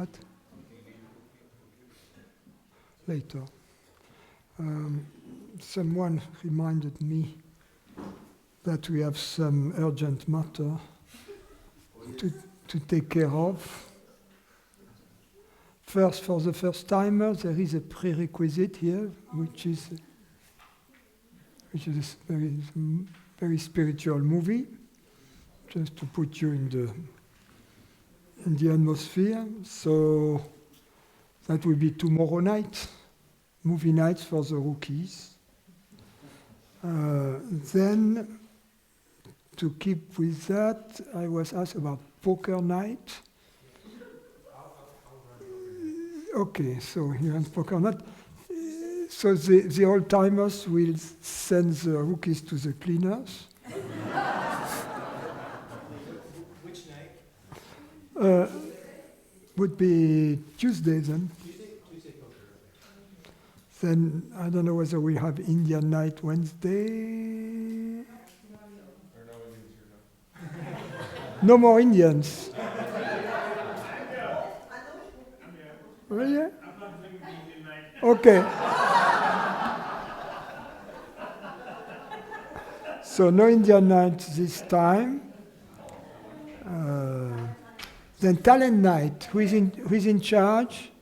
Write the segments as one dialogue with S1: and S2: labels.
S1: What? Later. Someone reminded me that we have some urgent matter to take care of. First, for the first timers, there is a prerequisite here, which is a very spiritual movie, just to put you in the atmosphere. So that will be tomorrow night, movie nights for the rookies. Then, to keep with that, I was asked about poker night. Okay, so here on poker night. So the old-timers will send the rookies to the cleaners.
S2: Which night?
S1: Would be Tuesday then.
S2: Tuesday poker.
S1: Then I don't know whether we have Indian night Wednesday. No more Indians. Really? Okay. So no Indian night this time. Then talent night. Who is in charge?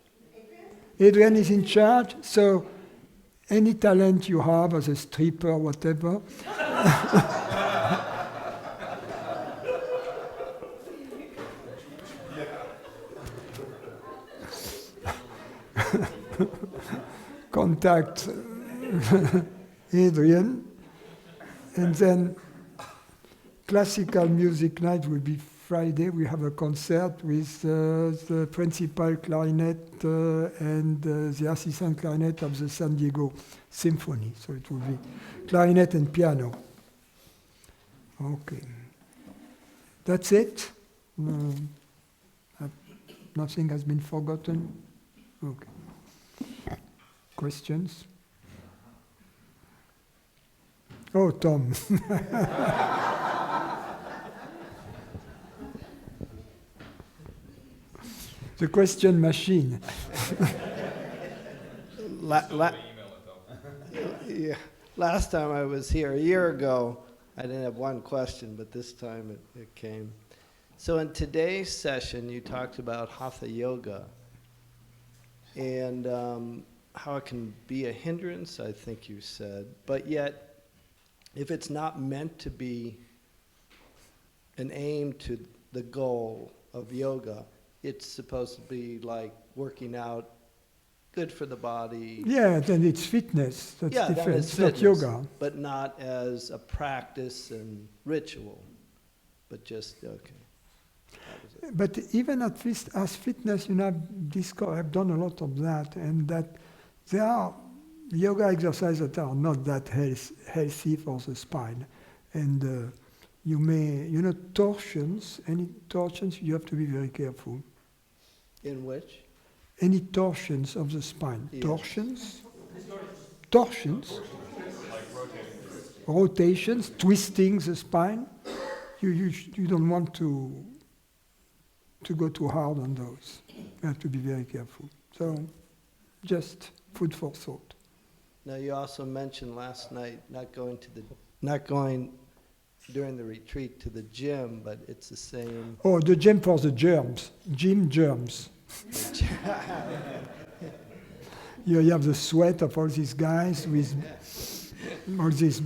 S1: Adrian is in charge. So any talent you have as a stripper, whatever. Contact Adrian. And then classical music night will be Friday. We have a concert with the principal clarinet and the assistant clarinet of the San Diego Symphony. So it will be clarinet and piano. Okay. That's it? Nothing has been forgotten? Okay. Questions? Oh, Tom. The question machine.
S3: Yeah. Last time I was here, a year ago, I didn't have one question, but this time it came. So in today's session, you talked about hatha yoga and how it can be a hindrance, I think you said, but yet if it's not meant to be an aim to the goal of yoga, it's supposed to be like working out, good for the body.
S1: Yeah, then it's fitness. That's
S3: Yeah,
S1: different.
S3: then it's
S1: It's
S3: fitness,
S1: not yoga.
S3: but not as a practice and ritual, but just, okay. That was it.
S1: But even at least as fitness, I've done a lot of that, and that there are yoga exercises that are not that healthy for the spine. And you may, torsions, any torsions, you have to be very careful.
S3: In which?
S1: Any torsions of the spine.
S3: Yes.
S1: Torsions, rotations, twisting the spine. You don't want to go too hard on those. You have to be very careful. So, just food for thought.
S3: Now you also mentioned last night not going during the retreat to the gym, but it's the same.
S1: Oh, the gym for the germs. Gym germs. You have the sweat of all these guys with all these.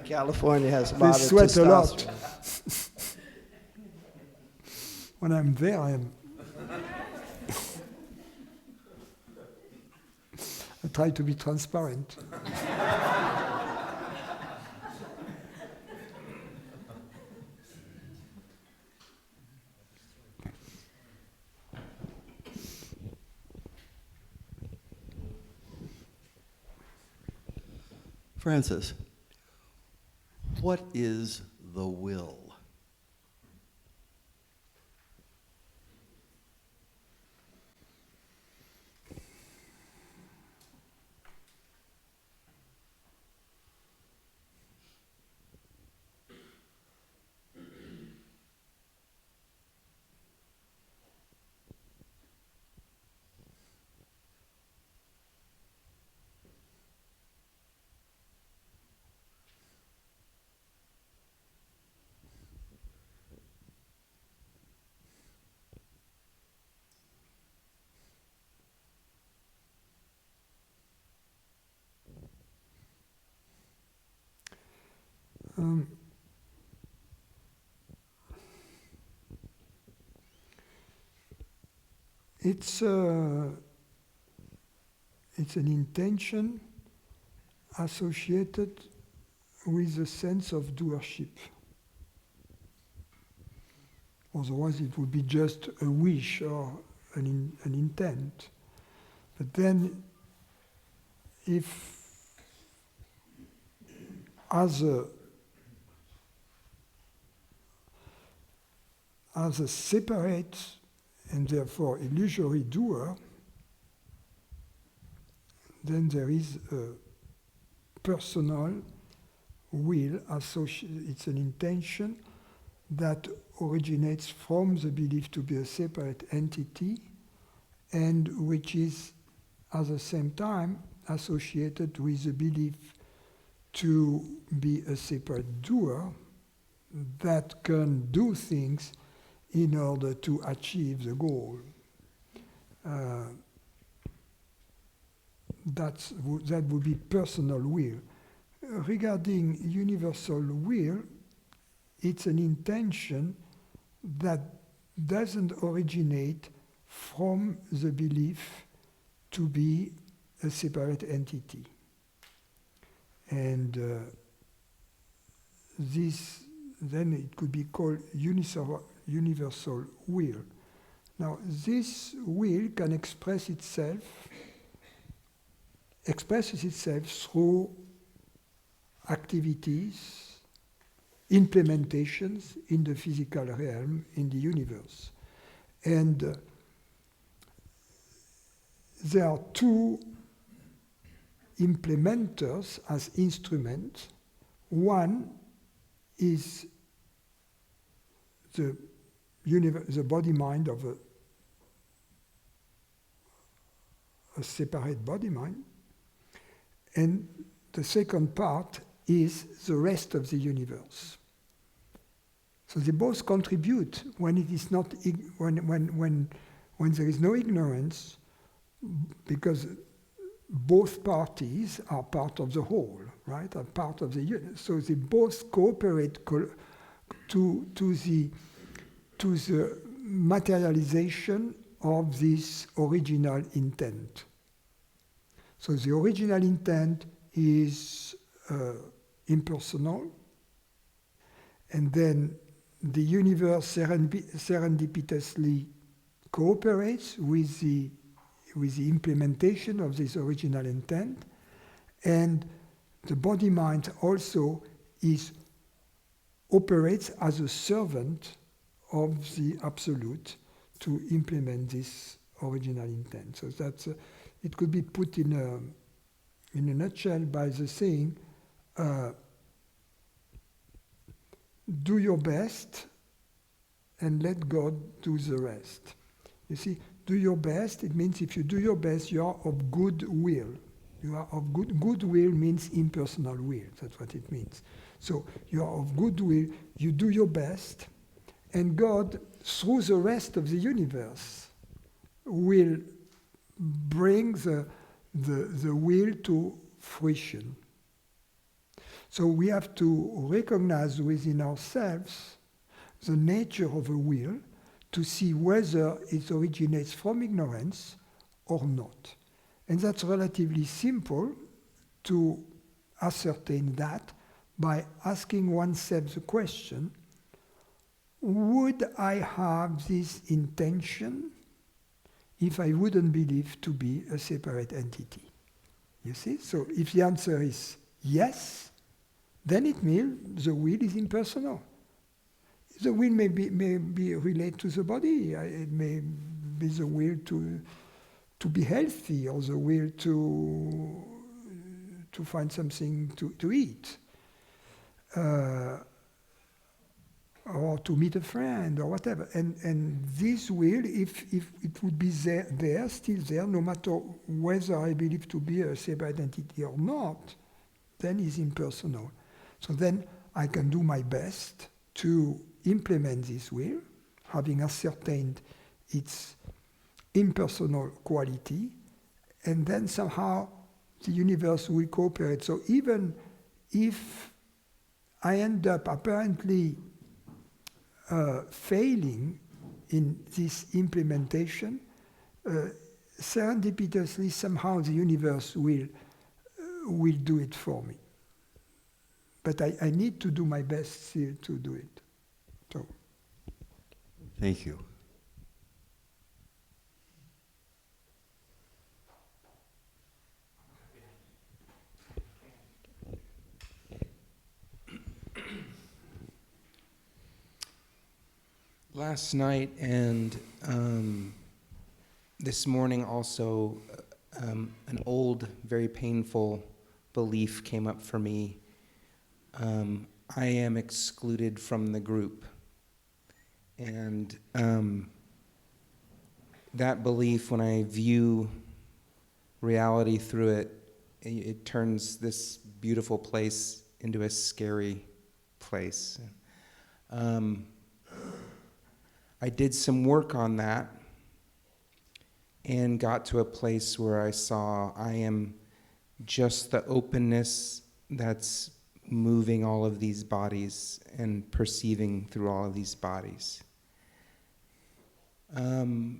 S3: California has a
S1: They
S3: lot of
S1: sweat a lot.
S3: testosterone.
S1: When I'm there, I try to be transparent.
S4: Francis, what is the will?
S1: It's an intention associated with a sense of doership. Otherwise, it would be just a wish or an intent. But then, if as a separate and therefore illusory doer, then there is a personal will associated. It's an intention that originates from the belief to be a separate entity, and which is at the same time associated with the belief to be a separate doer that can do things in order to achieve the goal. That would be personal will. Regarding universal will, it's an intention that doesn't originate from the belief to be a separate entity. And this, then it could be called universal will. Now, this will can expresses itself through activities, implementations in the physical realm, in the universe. And there are two implementers as instruments. One is the body-mind of a separate body-mind, and the second part is the rest of the universe. So they both contribute when it is not when there is no ignorance, because both parties are part of the whole, right? Are part of the unit. So they both cooperate to the materialization of this original intent. So the original intent is impersonal, and then the universe serendipitously cooperates with the implementation of this original intent, and the body-mind also operates as a servant of the Absolute to implement this original intent. So that's it could be put in a nutshell by the saying, do your best and let God do the rest. You see, do your best, it means if you do your best, you are of good will. You are of good will means impersonal will, that's what it means. So you are of good will, you do your best, and God, through the rest of the universe, will bring the will to fruition. So we have to recognize within ourselves the nature of a will to see whether it originates from ignorance or not. And that's relatively simple to ascertain that by asking oneself the question, would I have this intention if I wouldn't believe to be a separate entity? You see? So if the answer is yes, then it means the will is impersonal. The will may be related to the body. It may be the will to be healthy, or the will to find something to eat, or to meet a friend, or whatever. And this will, if it would be still there, no matter whether I believe to be a separate entity or not, then is impersonal. So then I can do my best to implement this will, having ascertained its impersonal quality, and then somehow the universe will cooperate. So even if I end up apparently failing in this implementation. Serendipitously, somehow the universe will do it for me. But I need to do my best still to do it. So.
S4: Thank you.
S5: Last night and this morning also, an old, very painful belief came up for me. I am excluded from the group. And that belief, when I view reality through it, it turns this beautiful place into a scary place. I did some work on that and got to a place where I saw I am just the openness that's moving all of these bodies and perceiving through all of these bodies. I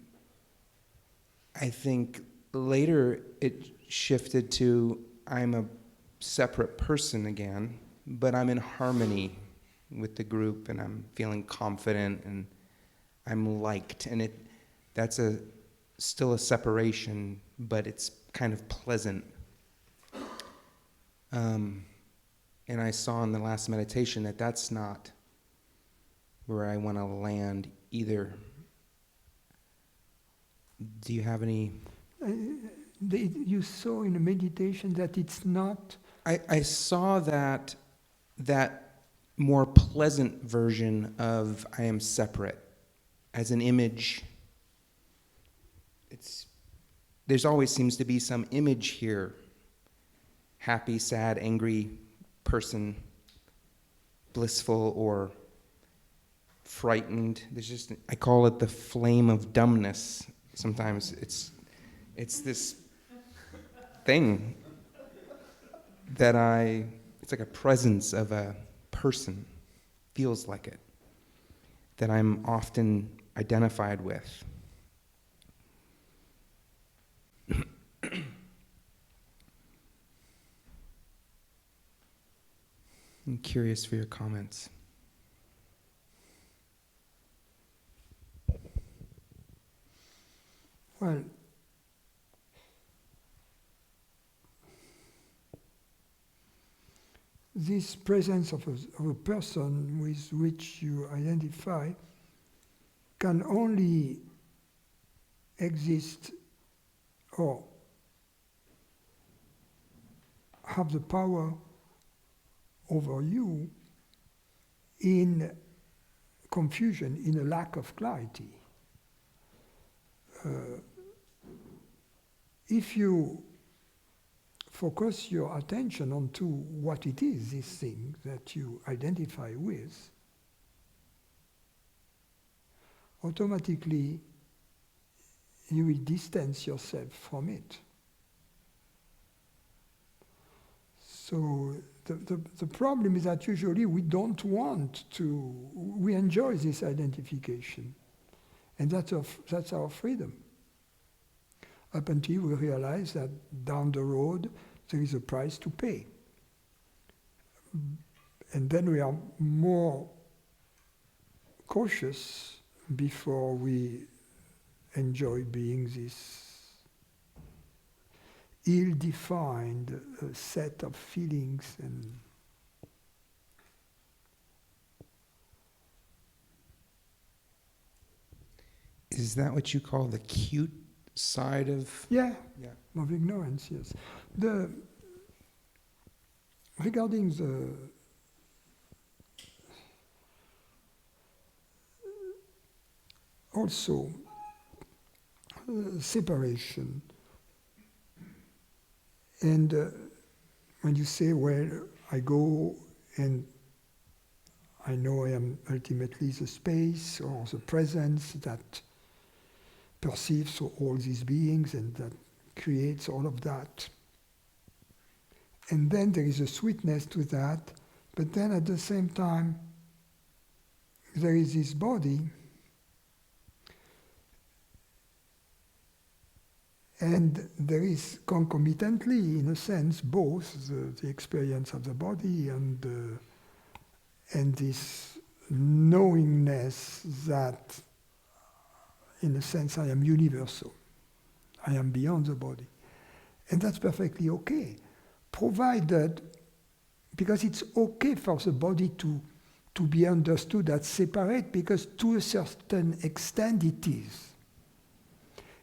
S5: think later it shifted to I'm a separate person again, but I'm in harmony with the group and I'm feeling confident and I'm liked, and that's still a separation, but it's kind of pleasant. And I saw in the last meditation that that's not where I want to land either. Do you have any?
S1: You saw in the meditation that it's not.
S5: I saw that more pleasant version of I am separate. As an image, there's always seems to be some image here. Happy, sad, angry person, blissful or frightened. I call it the flame of dumbness. Sometimes it's this thing that it's like a presence of a person, feels like it, that I'm often identified with. I'm curious for your comments.
S1: Well, this presence of a person with which you identify can only exist or have the power over you in confusion, in a lack of clarity. If you focus your attention onto what it is, this thing that you identify with, automatically you will distance yourself from it. So the problem is that usually we don't want to, we enjoy this identification. And that's our freedom. Up until we realize that down the road there is a price to pay. And then we are more cautious before we enjoy being this ill-defined set of feelings and
S5: Is that what you call the cute side of?
S1: yeah.
S5: Yeah.
S1: Of ignorance, yes. Regarding the also separation, and when you say, well, I go and I know I am ultimately the space or the presence that perceives all these beings and that creates all of that. And then there is a sweetness to that But then at the same time, there is this body, and there is concomitantly, in a sense, both the experience of the body and this knowingness that, in a sense, I am universal. I am beyond the body. And that's perfectly okay, provided, because it's okay for the body to be understood as separate, because to a certain extent it is.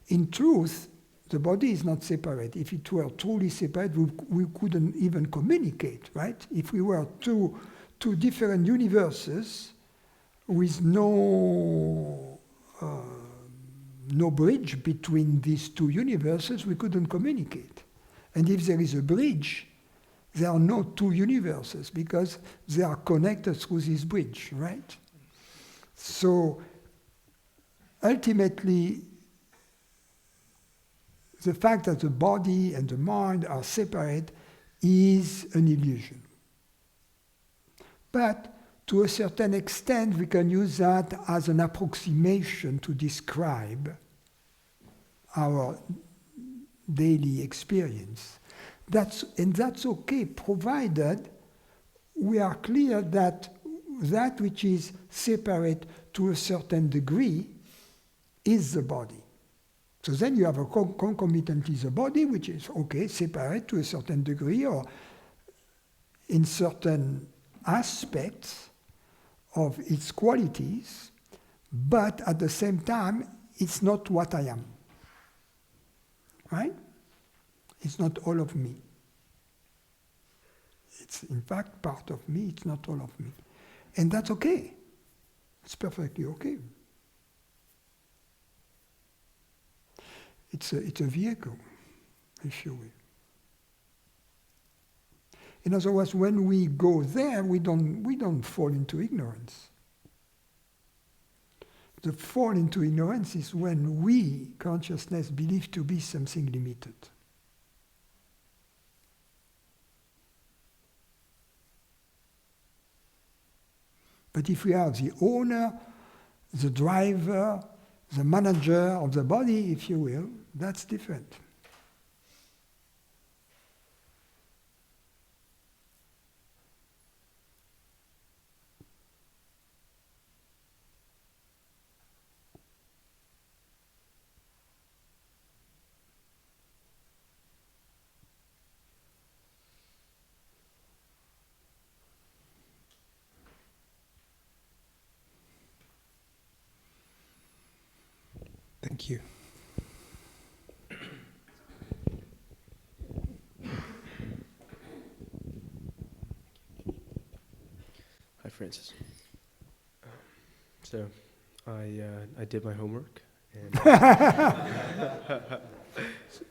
S1: In truth, the body is not separate. If it were truly separate, we couldn't even communicate, right? If we were two different universes with no bridge between these two universes, we couldn't communicate. And if there is a bridge, there are no two universes because they are connected through this bridge, right? So ultimately, the fact that the body and the mind are separate is an illusion. But to a certain extent, we can use that as an approximation to describe our daily experience. That's okay, provided we are clear that that which is separate to a certain degree is the body. So then you have a concomitantly the body, which is okay, separate to a certain degree or in certain aspects of its qualities, but at the same time, it's not what I am. Right? It's not all of me. It's in fact part of me, it's not all of me. And that's okay. It's perfectly okay. It's a vehicle, if you will. In other words, when we go there, we don't fall into ignorance. The fall into ignorance is when we, consciousness, believe to be something limited. But if we are the owner, the driver, the manager of the body, if you will, that's different.
S5: Thank you.
S6: Hi, Francis. So, I did my homework. And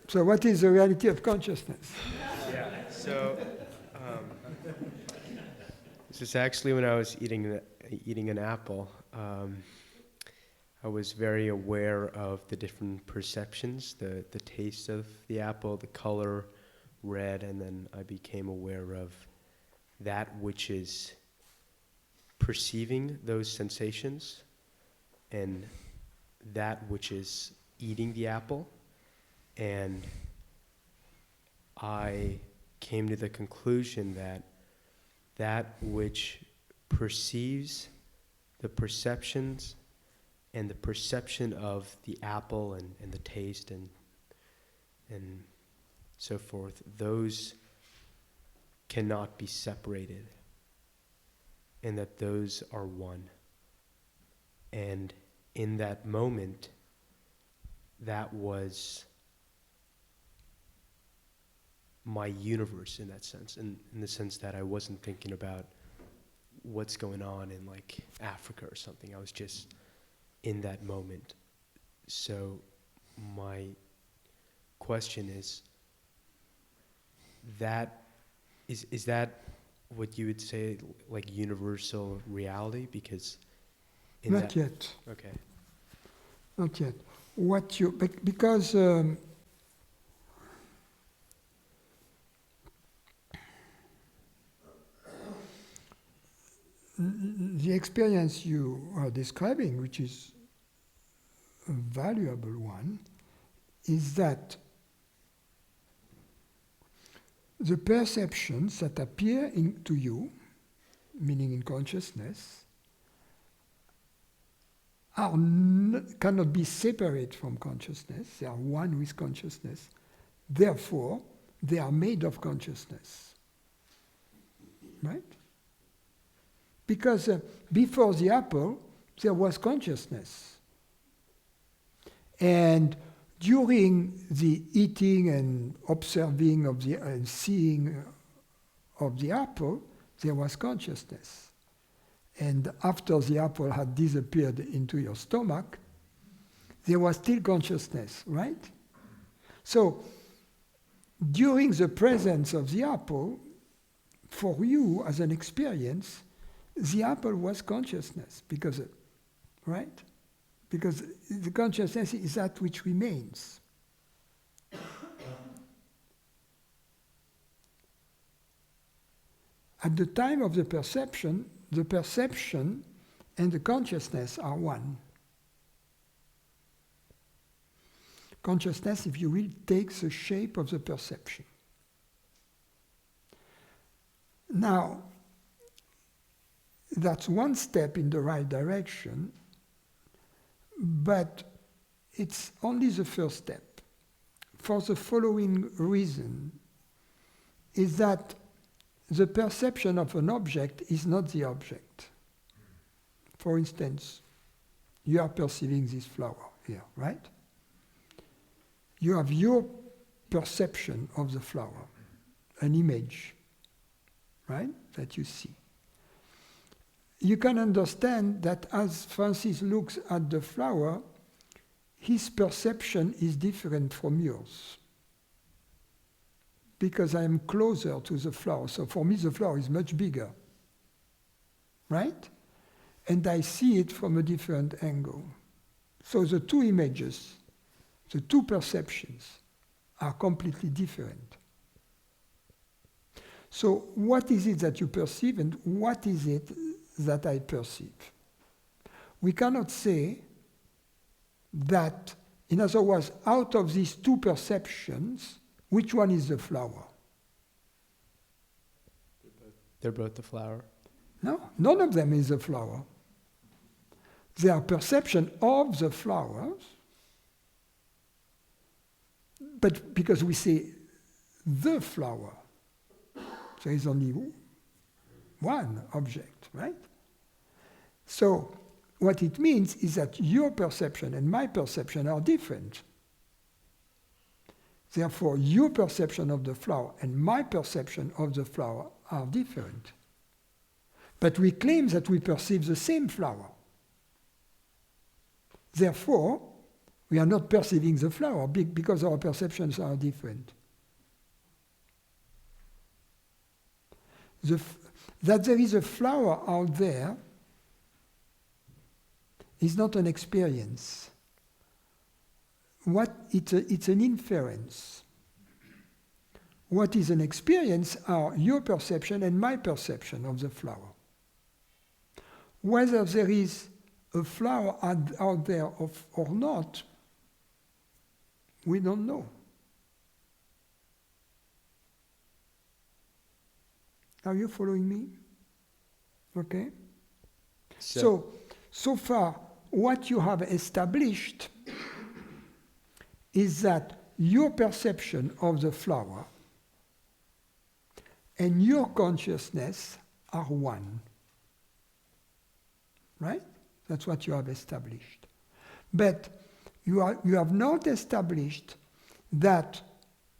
S1: So what is the reality of consciousness?
S6: yeah. So, this is actually when I was eating an apple. I was very aware of the different perceptions, the taste of the apple, the color, red, and then I became aware of that which is perceiving those sensations and that which is eating the apple. And I came to the conclusion that that which perceives the perceptions and the perception of the apple and the taste and so forth, those cannot be separated, and that those are one. And in that moment, that was my universe in that sense, in the sense that I wasn't thinking about what's going on in like Africa or something. I was just in that moment. So my question is that what you would say like universal reality? Because in
S1: Not yet.
S6: Okay.
S1: Not yet. Because the experience you are describing, which is a valuable one, is that the perceptions that appear to you, meaning in consciousness, cannot be separate from consciousness. They are one with consciousness. Therefore, they are made of consciousness. Right? Because before the apple, there was consciousness. And during the eating and observing of and seeing of the apple, there was consciousness. And after the apple had disappeared into your stomach, there was still consciousness, right? So, during the presence of the apple, for you as an experience, the apple was consciousness, because, right? Because the consciousness is that which remains. At the time of the perception and the consciousness are one. Consciousness, if you will, takes the shape of the perception. Now, that's one step in the right direction, but it's only the first step. For the following reason, is that the perception of an object is not the object. For instance, you are perceiving this flower here, right? You have your perception of the flower, an image, right, that you see. You can understand that as Francis looks at the flower, his perception is different from yours. Because I am closer to the flower. So for me, the flower is much bigger. Right? And I see it from a different angle. So the two images, the two perceptions, are completely different. So what is it that you perceive and what is it that I perceive? We cannot say that, in other words, out of these two perceptions, which one is the flower?
S6: They're both the flower.
S1: No, none of them is the flower. They are perception of the flowers, but because we say the flower, there is only one object, right? So what it means is that your perception and my perception are different. Therefore, your perception of the flower and my perception of the flower are different. But we claim that we perceive the same flower. Therefore, we are not perceiving the flower because our perceptions are different. That there is a flower out there is not an experience. It's an inference. What is an experience are your perception and my perception of the flower. Whether there is a flower out there or not, we don't know. Are you following me? Okay? So far, what you have established is that your perception of the flower and your consciousness are one. Right? That's what you have established. But you have not established that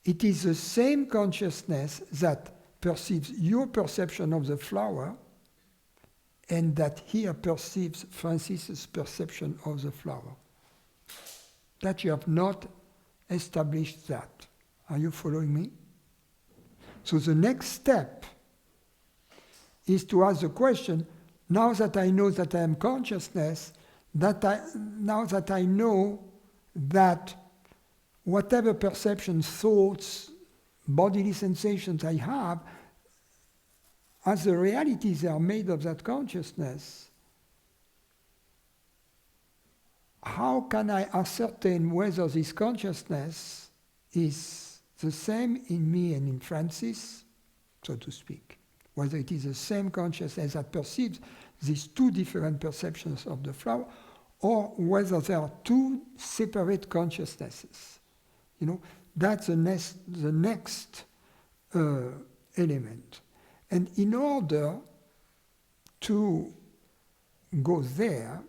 S1: it is the same consciousness that perceives your perception of the flower and that here perceives Francis's perception of the flower. That you have not established that. Are you following me? So the next step is to ask the question, now that I know that I am consciousness, now that I know that whatever perceptions, thoughts, bodily sensations I have, as the realities are made of that consciousness, how can I ascertain whether this consciousness is the same in me and in Francis, so to speak? Whether it is the same consciousness that perceives these two different perceptions of the flower, or whether there are two separate consciousnesses. You know, that's the next element. And in order to go there,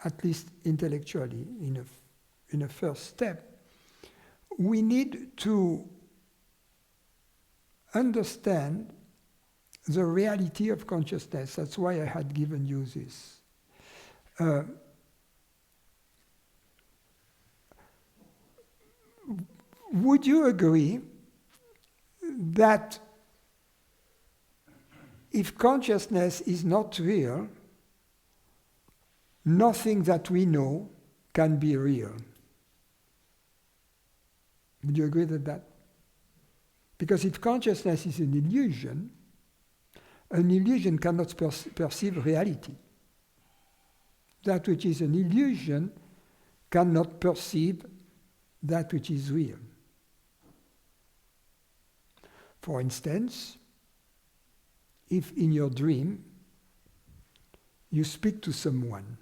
S1: at least intellectually, in a first step, we need to understand the reality of consciousness. That's why I had given you this. Would you agree that if consciousness is not real, nothing that we know can be real? Would you agree with that? Because if consciousness is an illusion cannot perceive reality. That which is an illusion cannot perceive that which is real. For instance, if in your dream you speak to someone,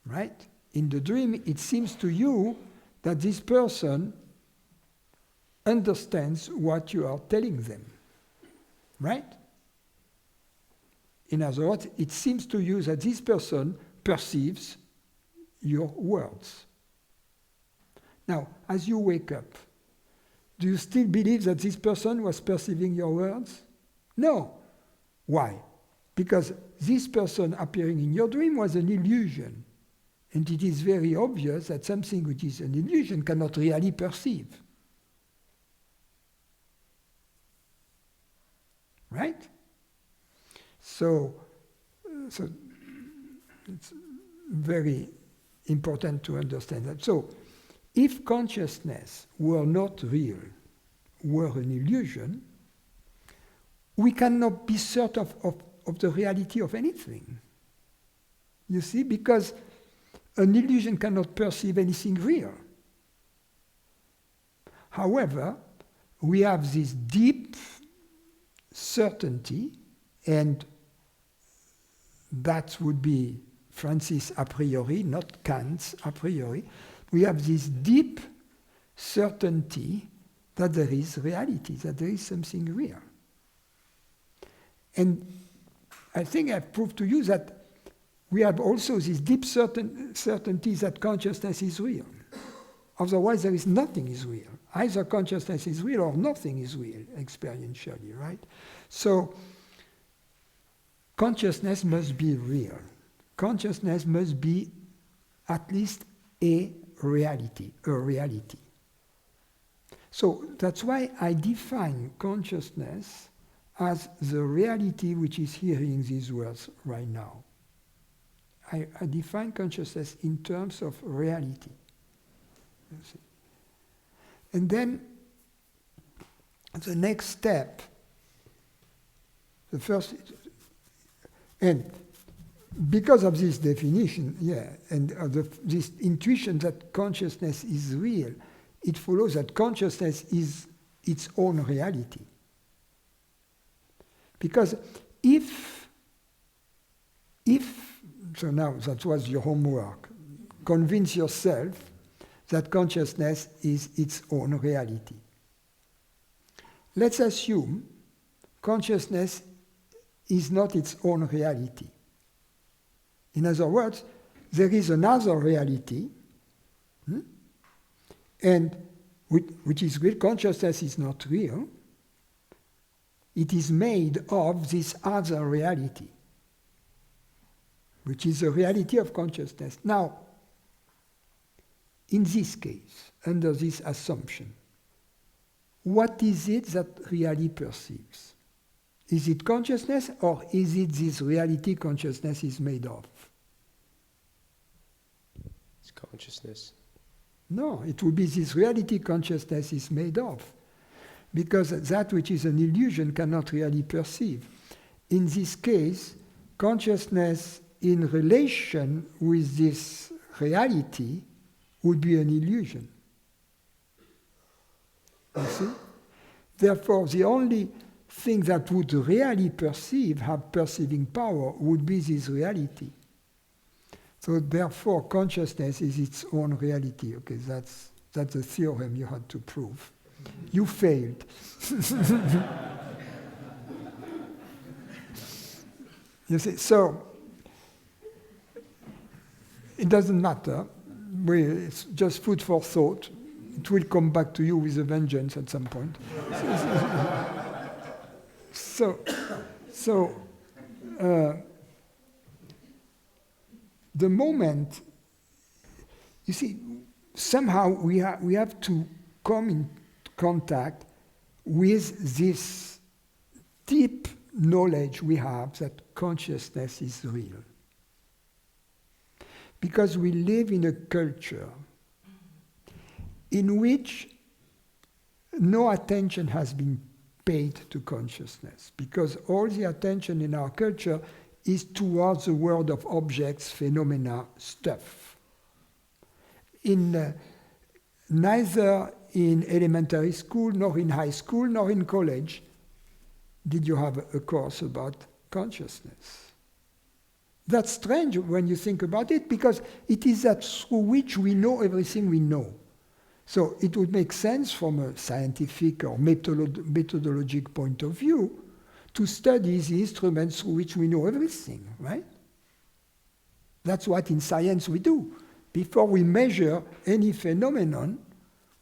S1: right? In the dream, it seems to you that this person understands what you are telling them, right? In other words, it seems to you that this person perceives your words. Now, as you wake up, do you still believe that this person was perceiving your words? No. Why? Because this person appearing in your dream was an illusion. And it is very obvious that something which is an illusion cannot really perceive. Right? So it's very important to understand that. So, if consciousness were not real, were an illusion, we cannot be certain of the reality of anything. You see, because an illusion cannot perceive anything real. However, we have this deep certainty, and that would be Francis a priori, not Kant's a priori. We have this deep certainty that there is reality, that there is something real. And I think I've proved to you that we have also this deep certainty that consciousness is real. Otherwise, there is nothing is real. Either consciousness is real or nothing is real, experientially, right? So, consciousness must be real. Consciousness must be at least a reality. So that's why I define consciousness as the reality which is hearing these words right now. I define consciousness in terms of reality. You see. And then the next step, the first, and because of this definition, and this intuition that consciousness is real, it follows that consciousness is its own reality. Because if, so now that was your homework, convince yourself that consciousness is its own reality. Let's assume consciousness is not its own reality. In other words, there is another reality, and which is real. Consciousness is not real. It is made of this other reality, which is the reality of consciousness. Now, in this case, under this assumption, what is it that really perceives? Is it consciousness, or is it this reality consciousness is made of?
S6: It's consciousness.
S1: No, it would be this reality consciousness is made of. Because that which is an illusion cannot really perceive. In this case, consciousness in relation with this reality would be an illusion. You see? Therefore, the only thing that would really have perceiving power, would be this reality. So therefore, consciousness is its own reality. Okay, that's the theorem you had to prove. You failed. You see, so it doesn't matter. It's just food for thought. It will come back to you with a vengeance at some point. The moment, you see, somehow we have to come in contact with this deep knowledge we have that consciousness is real. Because we live in a culture in which no attention has been paid to consciousness, because all the attention in our culture is towards the world of objects, phenomena, stuff. Neither in elementary school, nor in high school, nor in college did you have a course about consciousness. That's strange when you think about it, because it is that through which we know everything we know. So it would make sense from a scientific or methodologic point of view to study the instruments through which we know everything, right? That's what in science we do. Before we measure any phenomenon,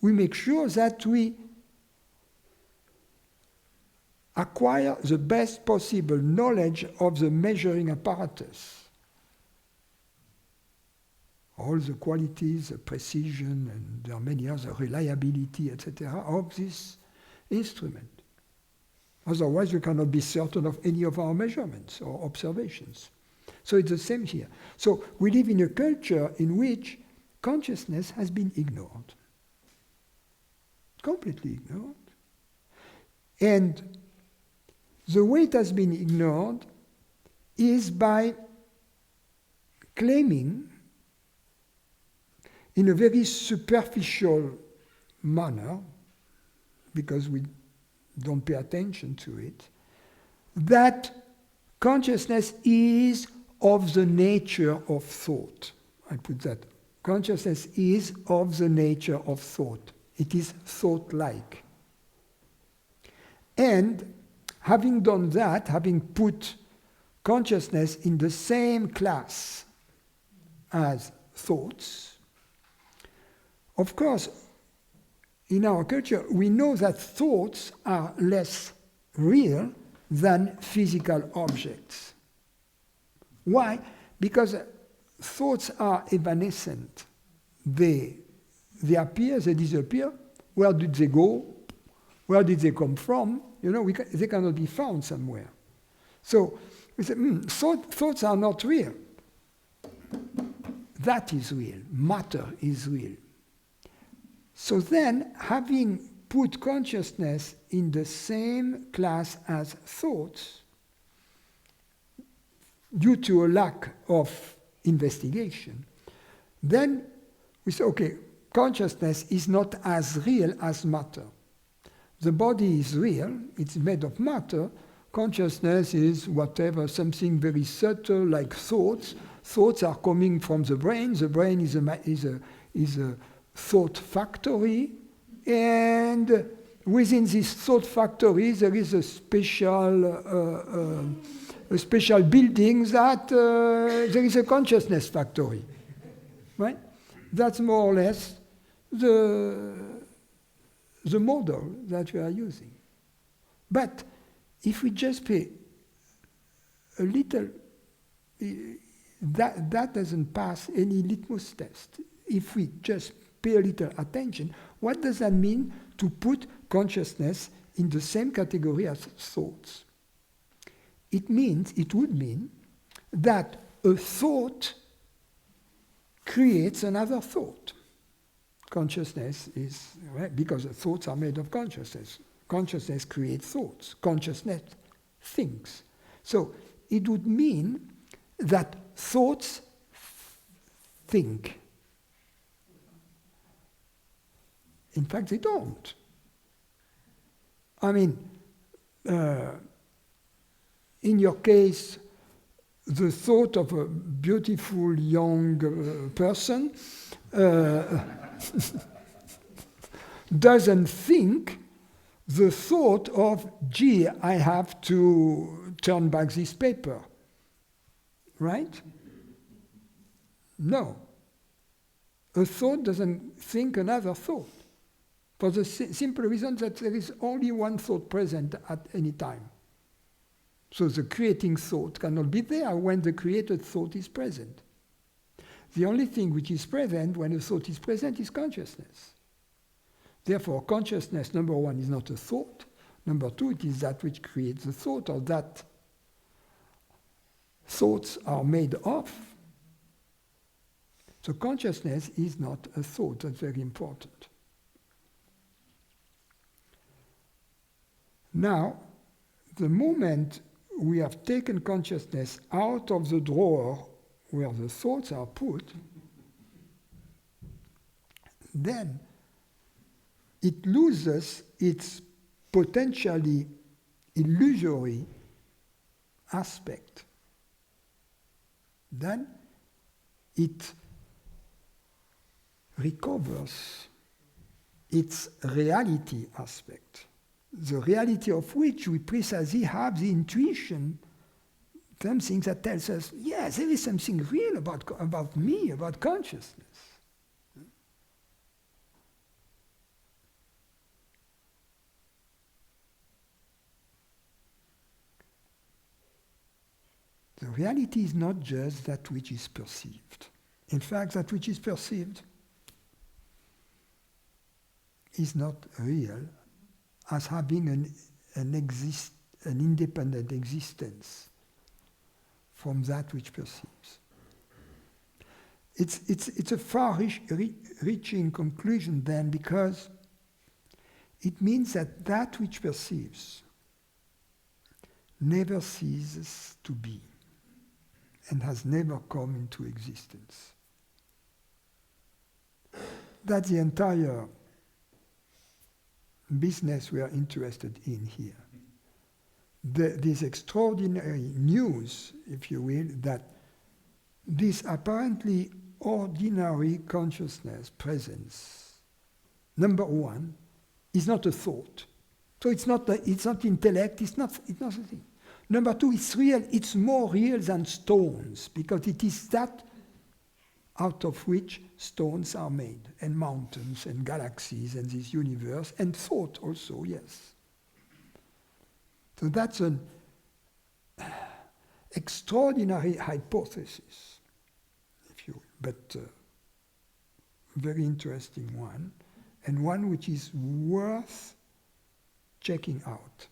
S1: we make sure that we acquire the best possible knowledge of the measuring apparatus. All the qualities, the precision, and there are many other, reliability, etc., of this instrument. Otherwise, you cannot be certain of any of our measurements or observations. So it's the same here. So we live in a culture in which consciousness has been ignored. Completely ignored. And the way it has been ignored is by claiming, in a very superficial manner, because we don't pay attention to it, that consciousness is of the nature of thought. I put that. Consciousness is of the nature of thought. It is thought-like. And having done that, having put consciousness in the same class as thoughts, of course, in our culture, we know that thoughts are less real than physical objects. Why? Because thoughts are evanescent. They appear, they disappear. Where did they go? Where did they come from? You know, they cannot be found somewhere. So we say, thoughts are not real. That is real. Matter is real. So then, having put consciousness in the same class as thoughts, due to a lack of investigation, then we say, okay, consciousness is not as real as matter. The body is real, it's made of matter. Consciousness is whatever, something very subtle like thoughts. Thoughts are coming from the brain. The brain is a thought factory, and within this thought factory there is a special building that there is a consciousness factory, right? That's more or less the model that we are using. But if we just pay a little, that doesn't pass any litmus test. If we just pay a little attention, what does that mean to put consciousness in the same category as thoughts? It would mean that a thought creates another thought. Consciousness is, right, because thoughts are made of consciousness. Consciousness creates thoughts. Consciousness thinks. So it would mean that thoughts think. In fact, they don't. I mean, in your case, the thought of a beautiful young person doesn't think the thought of, gee, I have to turn back this paper. Right? No. A thought doesn't think another thought, for the simple reason that there is only one thought present at any time. So the creating thought cannot be there when the created thought is present. The only thing which is present when a thought is present is consciousness. Therefore, consciousness, number one, is not a thought. Number two, it is that which creates the thought, or that thoughts are made of. So consciousness is not a thought. That's very important. Now, the moment we have taken consciousness out of the drawer where the thoughts are put, then it loses its potentially illusory aspect. Then it recovers its reality aspect, the reality of which we precisely have the intuition, something that tells us, yes, there is something real about me, about consciousness. The reality is not just that which is perceived. In fact, that which is perceived is not real as having an independent existence from that which perceives. It's a far-reaching conclusion then, because it means that which perceives never ceases to be and has never come into existence. That's the entire business we are interested in here. This extraordinary news, if you will, that this apparently ordinary consciousness presence, number one, is not a thought. So it's not intellect, it's not a thing. Number two, it's real, it's more real than stones, because it is that out of which stones are made, and mountains, and galaxies, and this universe, and thought also, yes. So that's an extraordinary hypothesis, if you will, but very interesting one, and one which is worth checking out.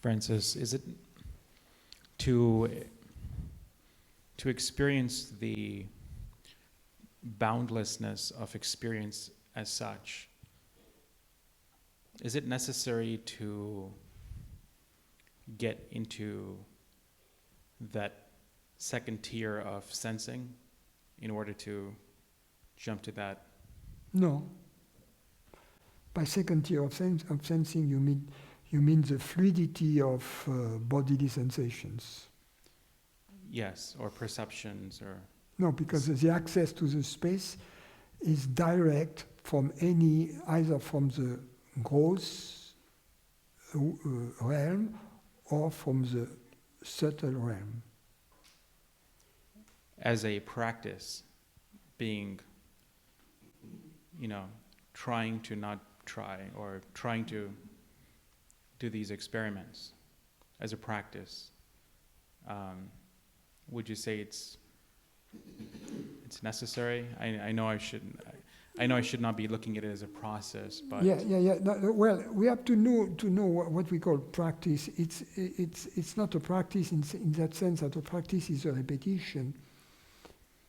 S7: Francis, is it to experience the boundlessness of experience as such, is it necessary to get into that second tier of sensing in order to jump to that?
S1: No. By second tier of sensing, you mean the fluidity of bodily sensations.
S7: Yes, or perceptions, or...
S1: No, because the access to the space is direct from either from the gross realm or from the subtle realm.
S7: As a practice, being, trying to not try, or trying to do these experiments as a practice, would you say it's necessary? I know I shouldn't. I know I should not be looking at it as a process, but
S1: Yeah. No, well, we have to know what we call practice. It's not a practice in that sense that a practice is a repetition,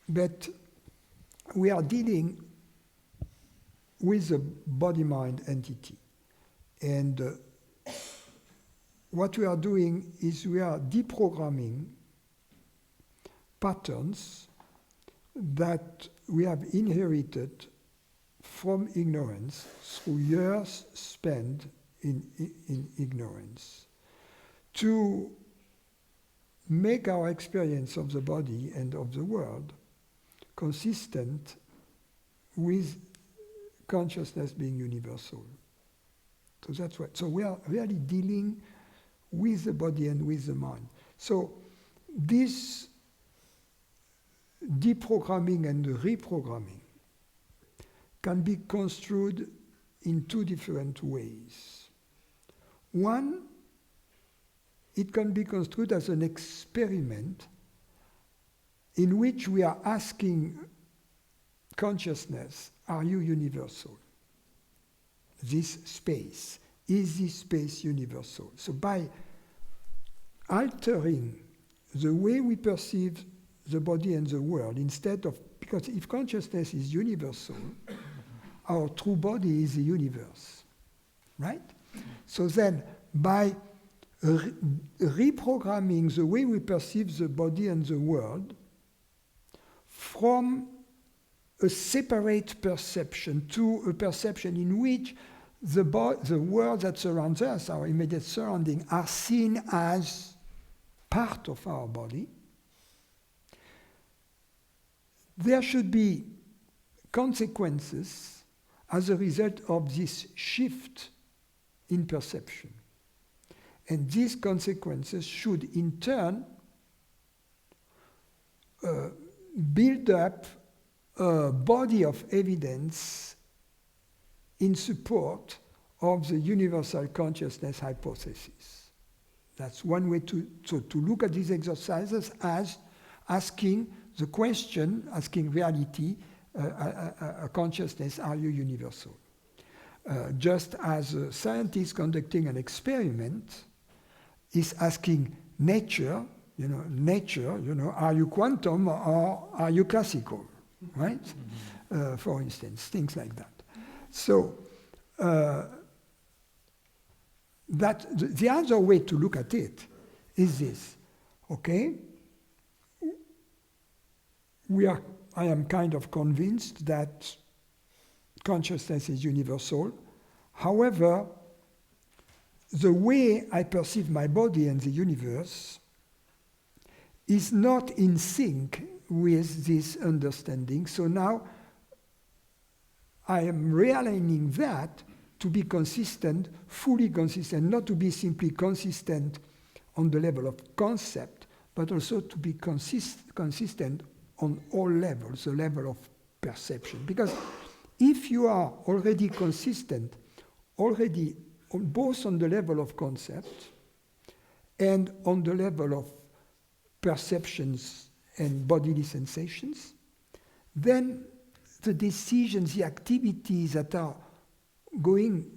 S1: but we are dealing with a body-mind entity, and what we are doing is we are deprogramming patterns that we have inherited from ignorance through years spent in ignorance, to make our experience of the body and of the world consistent with consciousness being universal. So that's what. So we are really dealing with the body and with the mind. So this deprogramming and reprogramming can be construed in two different ways. One, it can be construed as an experiment in which we are asking consciousness, are you universal? This space, is this space universal? So by altering the way we perceive the body and the world, instead of, because if consciousness is universal, our true body is the universe, right? So then, by reprogramming the way we perceive the body and the world from a separate perception to a perception in which the world that surrounds us, our immediate surrounding, are seen as part of our body, there should be consequences as a result of this shift in perception. And these consequences should in turn build up a body of evidence in support of the universal consciousness hypothesis. That's one way to look at these exercises as asking the question, asking reality, a consciousness, are you universal? Just as a scientist conducting an experiment is asking nature, are you quantum or are you classical, right? For instance, things like that. So that the other way to look at it is this, okay? I am kind of convinced that consciousness is universal. However, the way I perceive my body and the universe is not in sync with this understanding. So now I am realigning that to be consistent, fully consistent, not to be simply consistent on the level of concept, but also to be consistent on all levels, the level of perception. Because if you are already consistent, both on the level of concept and on the level of perceptions and bodily sensations, then the decisions, the activities that are going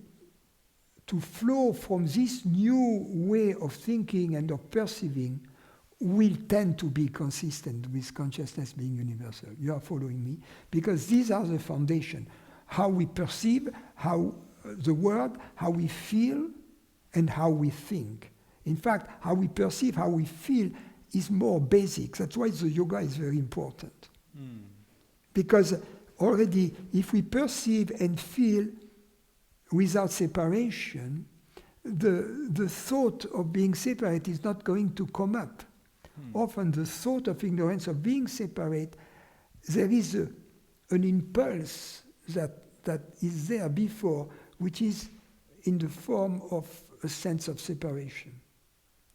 S1: to flow from this new way of thinking and of perceiving will tend to be consistent with consciousness being universal. You are following me? Because these are the foundation. How we perceive, how the world, how we feel, and how we think. In fact, how we perceive, how we feel is more basic. That's why the yoga is very important. Because already, if we perceive and feel without separation, the thought of being separate is not going to come up. Often the thought of ignorance, of being separate, there is an impulse that is there before, which is in the form of a sense of separation.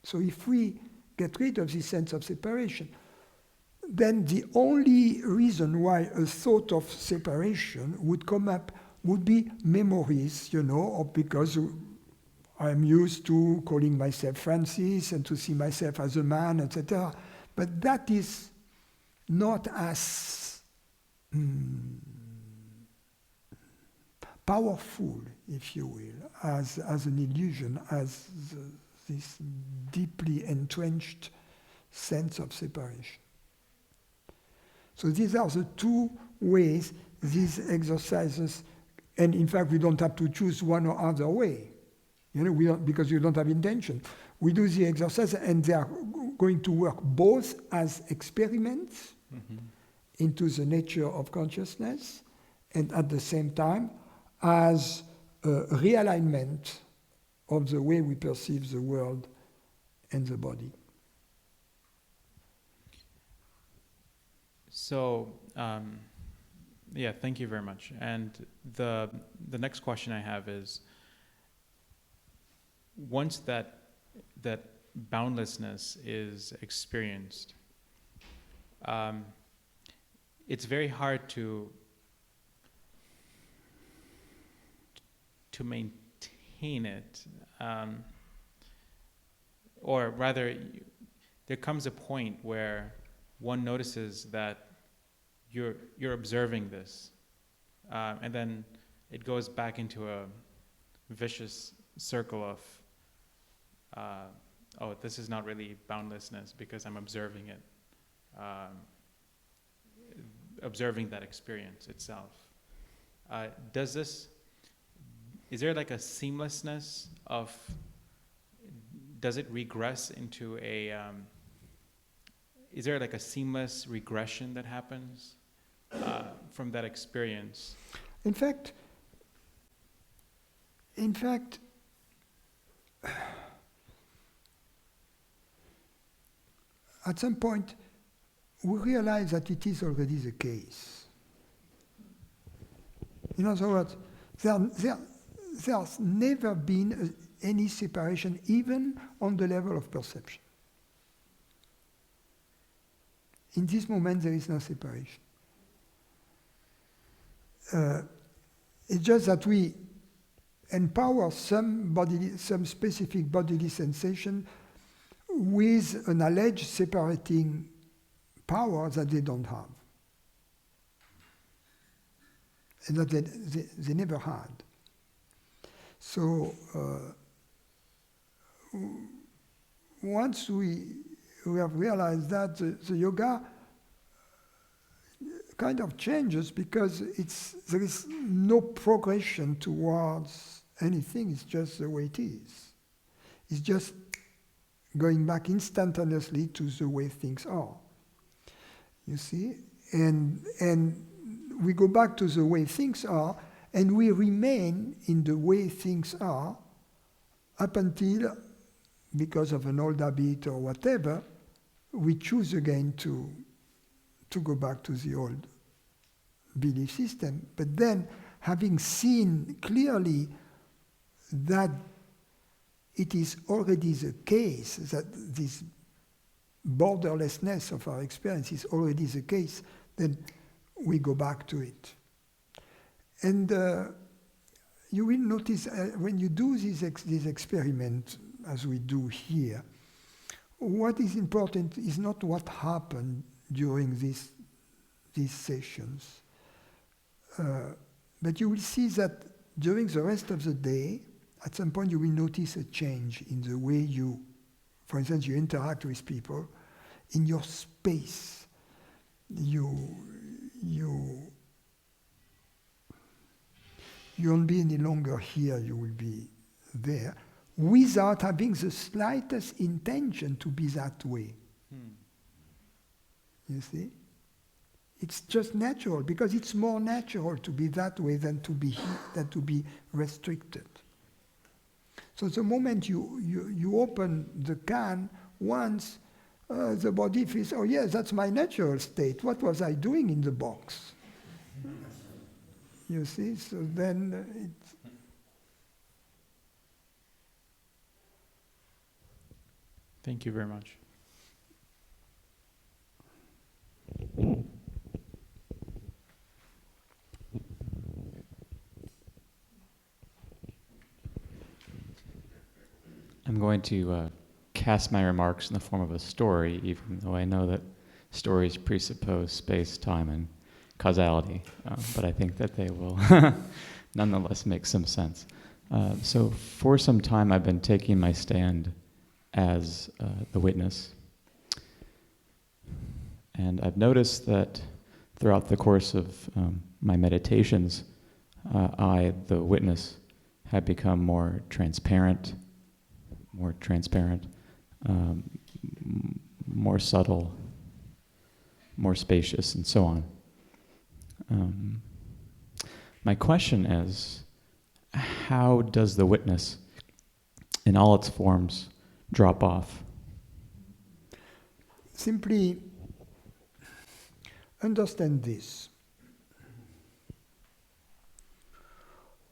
S1: So if we get rid of this sense of separation, then the only reason why a thought of separation would come up would be memories, or because I'm used to calling myself Francis and to see myself as a man, etc. But that is not as powerful, if you will, as an illusion, as this deeply entrenched sense of separation. So these are the two ways these exercises, and in fact we don't have to choose one or other way, we don't, because you don't have intention. We do the exercise and they are going to work both as experiments into the nature of consciousness and at the same time as a realignment of the way we perceive the world and the body.
S7: So, thank you very much. And the next question I have is, once that boundlessness is experienced, it's very hard to maintain it, or rather, there comes a point where one notices that you're observing this, and then it goes back into a vicious circle of, this is not really boundlessness because I'm observing it, observing that experience itself. Is there like a seamlessness of, does it regress into a, is there like a seamless regression that happens from that experience?
S1: In fact, at some point, we realize that it is already the case. In other words, there's never been any separation, even on the level of perception. In this moment, there is no separation. It's just that we empower some specific bodily sensation with an alleged separating power that they don't have, and that they never had. So once we have realized that, the yoga kind of changes, because there is no progression towards anything. It's just the way it is. It's just going back instantaneously to the way things are. You see? And we go back to the way things are, and we remain in the way things are up until, because of an old habit or whatever, we choose again to go back to the old belief system. But then, having seen clearly that it is already the case, that this borderlessness of our experience is already the case, then we go back to it. And you will notice when you do this experiment, as we do here, what is important is not what happened during these sessions, but you will see that during the rest of the day, at some point you will notice a change in the way you, for instance, you interact with people, in your space. You won't be any longer here, you will be there, without having the slightest intention to be that way. You see? It's just natural, because it's more natural to be that way than to be restricted. So the moment you open the can once, the body feels, oh yes, that's my natural state. What was I doing in the box? You see, so then it's...
S7: Thank you very much.
S8: I'm going to cast my remarks in the form of a story, even though I know that stories presuppose space, time, and causality, but I think that they will nonetheless make some sense. So for some time I've been taking my stand as the witness. And I've noticed that throughout the course of my meditations, I, the witness, have become more transparent, more subtle, more spacious, and so on. My question is, how does the witness, in all its forms, drop off?
S1: Simply understand this.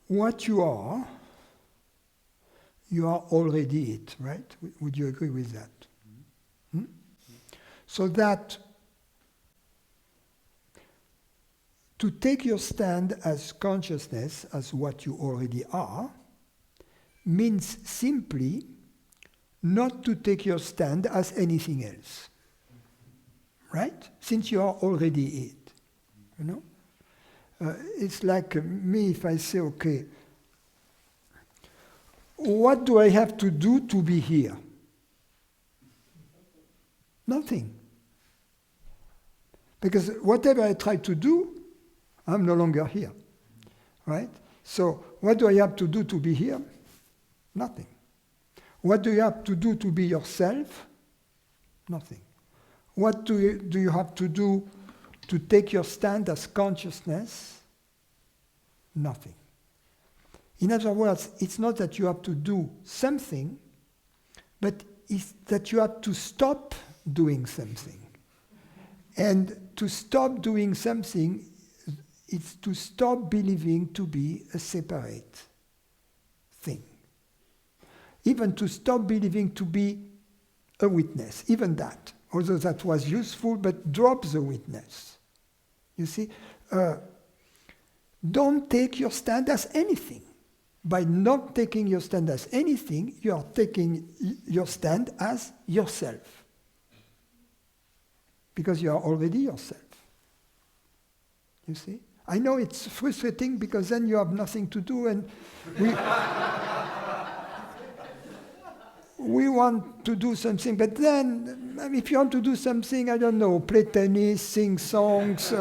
S1: What you are already it, right? Would you agree with that? Hmm? So that to take your stand as consciousness, as what you already are, means simply not to take your stand as anything else. Right? Since you are already it. You know? It's like me if I say, okay, what do I have to do to be here? Nothing. Because whatever I try to do, I'm no longer here. Right? So what do I have to do to be here? Nothing. What do you have to do to be yourself? Nothing. What do you have to do to take your stand as consciousness? Nothing. In other words, it's not that you have to do something, but it's that you have to stop doing something. And to stop doing something, it's to stop believing to be a separate thing. Even to stop believing to be a witness, even that. Although that was useful, but drop the witness. You see? Don't take your stand as anything. By not taking your stand as anything, you are taking your stand as yourself. Because you are already yourself. You see? I know it's frustrating because then you have nothing to do and we want to do something, but then if you want to do something, I don't know, play tennis, sing songs,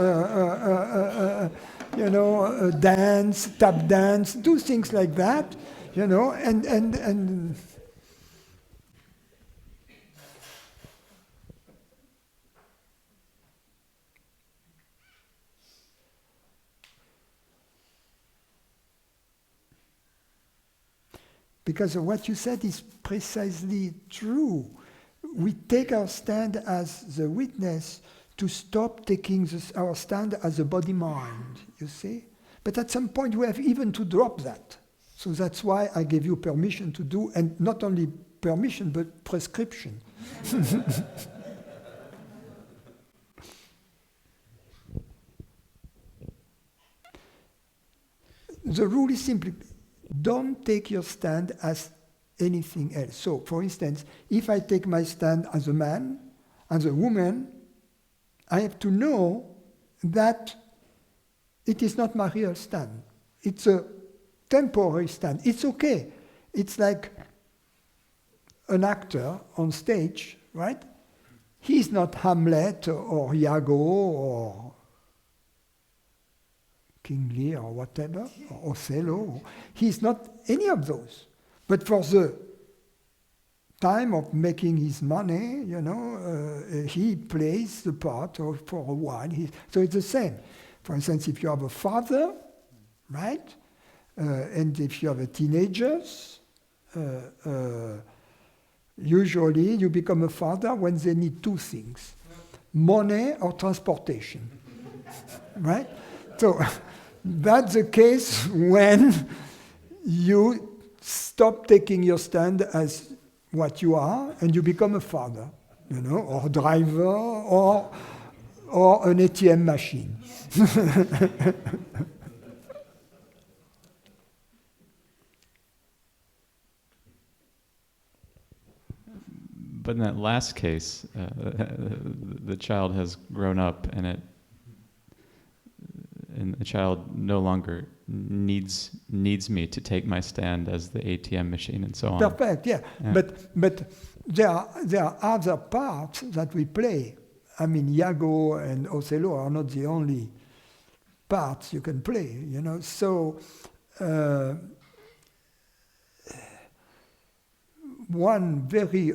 S1: dance, tap dance, do things like that, and because what you said is precisely true. We take our stand as the witness to stop taking our stand as a body-mind, you see? But at some point we have even to drop that. So that's why I gave you permission to do, and not only permission, but prescription. The rule is simply, don't take your stand as anything else. So, for instance, if I take my stand as a man, as a woman, I have to know that it is not my real stand. It's a temporary stand. It's okay. It's like an actor on stage, right? He's not Hamlet or Iago or King Lear or whatever, or Othello. He's not any of those. But for the time of making his money, he plays the part for a while. So it's the same. For instance, if you have a father, right, and if you have teenagers, usually you become a father when they need two things, money or transportation, right? So that's the case when you stop taking your stand as what you are and you become a father, or driver or an ATM machine.
S8: But in that last case, the child has grown up, and the child no longer needs me to take my stand as the ATM machine and so on.
S1: Perfect, yeah.
S8: Yeah.
S1: But there are other parts that we play. I mean, Iago and Othello are not the only parts you can play, you know. So one very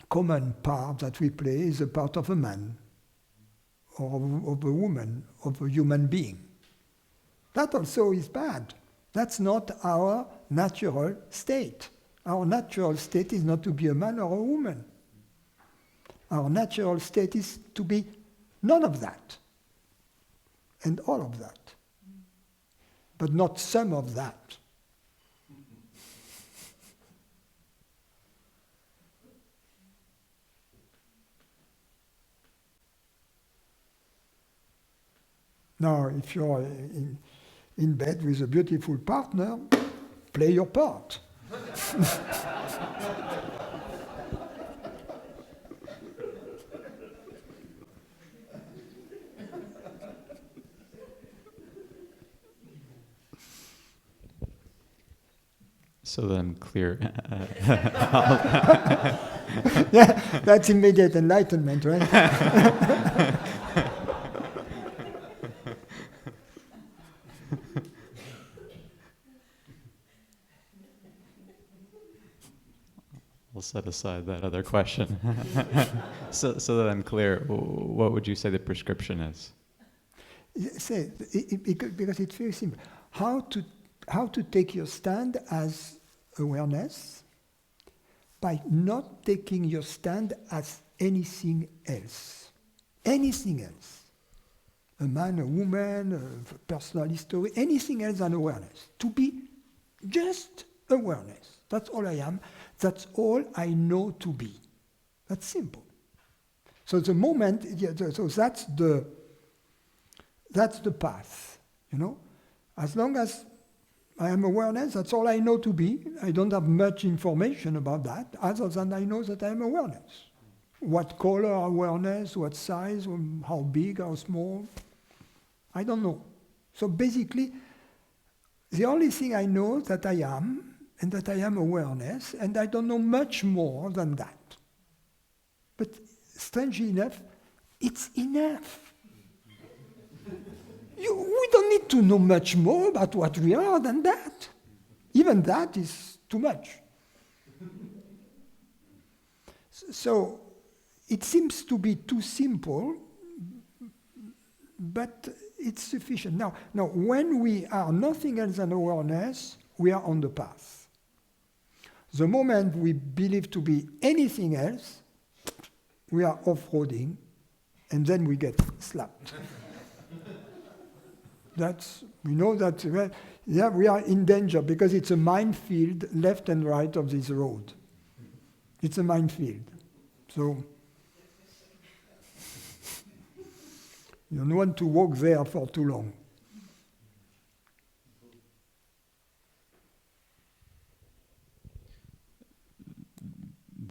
S1: common part that we play is the part of a man, or of a woman, of a human being. That also is bad. That's not our natural state. Our natural state is not to be a man or a woman. Our natural state is to be none of that and all of that, but not some of that. Now, if you're in bed with a beautiful partner, play your part.
S8: So that I'm clear.
S1: Yeah, that's immediate enlightenment, right?
S8: We'll set aside that other question. so that I'm clear, what would you say the prescription is?
S1: Say, because it's very simple. How to take your stand as awareness by not taking your stand as anything else. Anything else. A man, a woman, a personal history, anything else than awareness. To be just awareness. That's all I am. That's all I know to be. That's simple. So the moment, so that's the path, you know. As long as I am awareness, that's all I know to be. I don't have much information about that, other than I know that I am awareness. What color awareness, what size, how big, how small, I don't know. So basically, the only thing I know that I am, and that I am awareness, and I don't know much more than that. But strangely enough, it's enough. We don't need to know much more about what we are than that. Even that is too much. So it seems to be too simple, but it's sufficient. Now, when we are nothing else than awareness, we are on the path. The moment we believe to be anything else, we are off-roading, and then we get slapped. We know that, yeah, we are in danger because it's a minefield left and right of this road. It's a minefield. So you don't want to walk there for too long.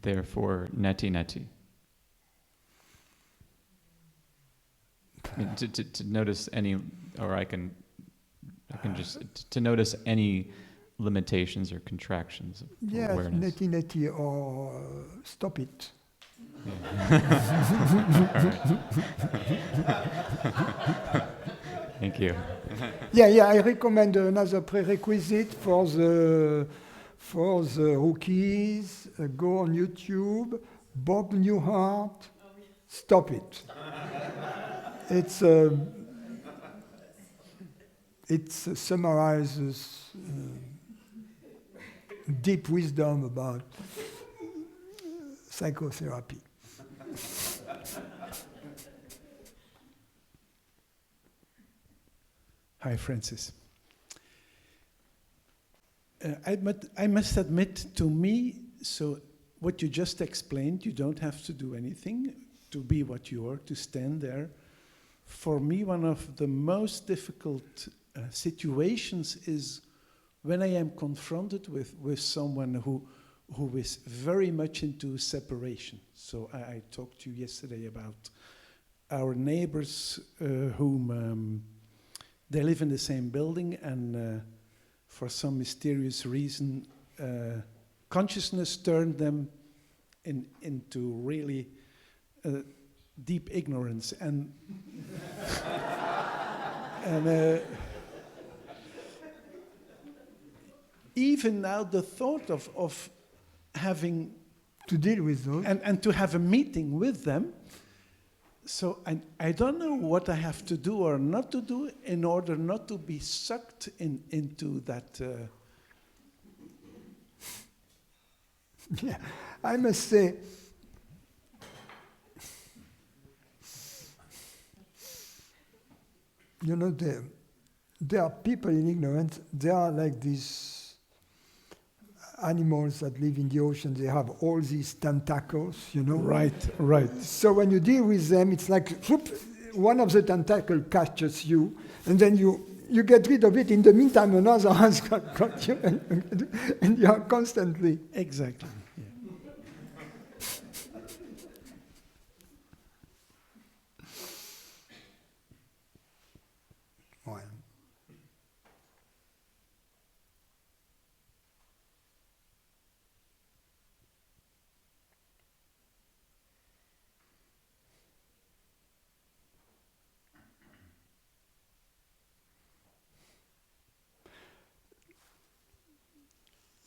S8: Therefore, neti. I mean, to notice any, or I can just to notice any limitations or contractions of awareness.
S1: Yes, neti, or stop it.
S8: Yeah. Thank you.
S1: Yeah, I recommend another prerequisite for the rookies. Go on YouTube, Bob Newhart, stop it. It summarizes deep wisdom about psychotherapy.
S9: Hi, Francis. I must admit, to me, so what you just explained, you don't have to do anything to be what you are, to stand there. For me, one of the most difficult situations is when I am confronted with someone who is very much into separation. So I talked to you yesterday about our neighbors whom they live in the same building, and for some mysterious reason, consciousness turned them into really deep ignorance, and and even now the thought of having
S1: To deal with those.
S9: and to have a meeting with them. So I don't know what I have to do or not to do in order not to be sucked into that.
S1: Yeah, I must say, you know, there are people in ignorance. They are like these animals that live in the ocean. They have all these tentacles, you know.
S9: Right.
S1: So when you deal with them, it's like whoop, one of the tentacles catches you, and then you get rid of it. In the meantime, another has got you, and you are constantly.
S9: Exactly. Yeah.
S1: Well,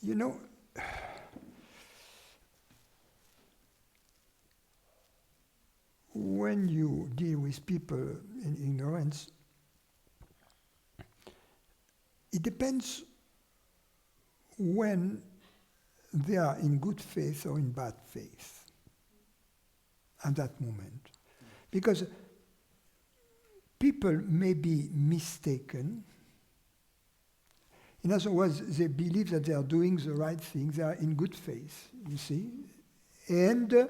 S1: you know, when you deal with people in ignorance, it depends when they are in good faith or in bad faith at that moment. Because people may be mistaken. In other words, they believe that they are doing the right thing, they are in good faith, you see, and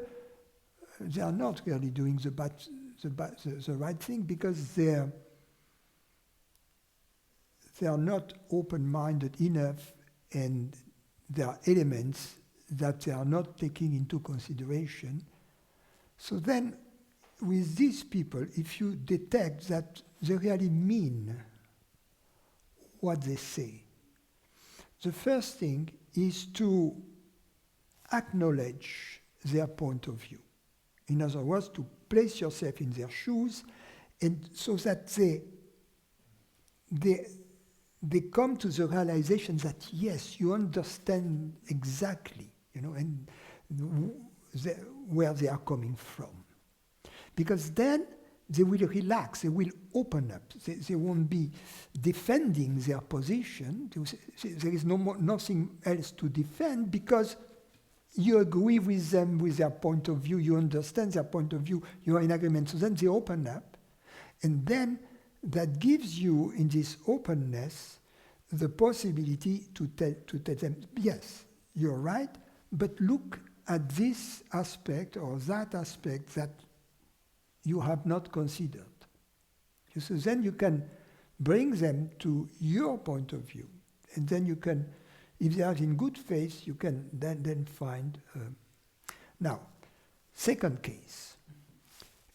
S1: they are not really doing the right thing because they are not open-minded enough, and there are elements that they are not taking into consideration. So then, with these people, if you detect that they really mean what they say, the first thing is to acknowledge their point of view. In other words, to place yourself in their shoes, and so that they come to the realization that yes, you understand exactly, you know, and where they are coming from. Because then they will relax, they will open up, they won't be defending their position. There is nothing else to defend because you agree with them, with their point of view, you understand their point of view, you are in agreement. So then they open up, and then that gives you, in this openness, the possibility to tell them, yes, you're right, but look at this aspect or that aspect that you have not considered. So then you can bring them to your point of view, and then you can, if they are in good faith, you can then find. Now, second case,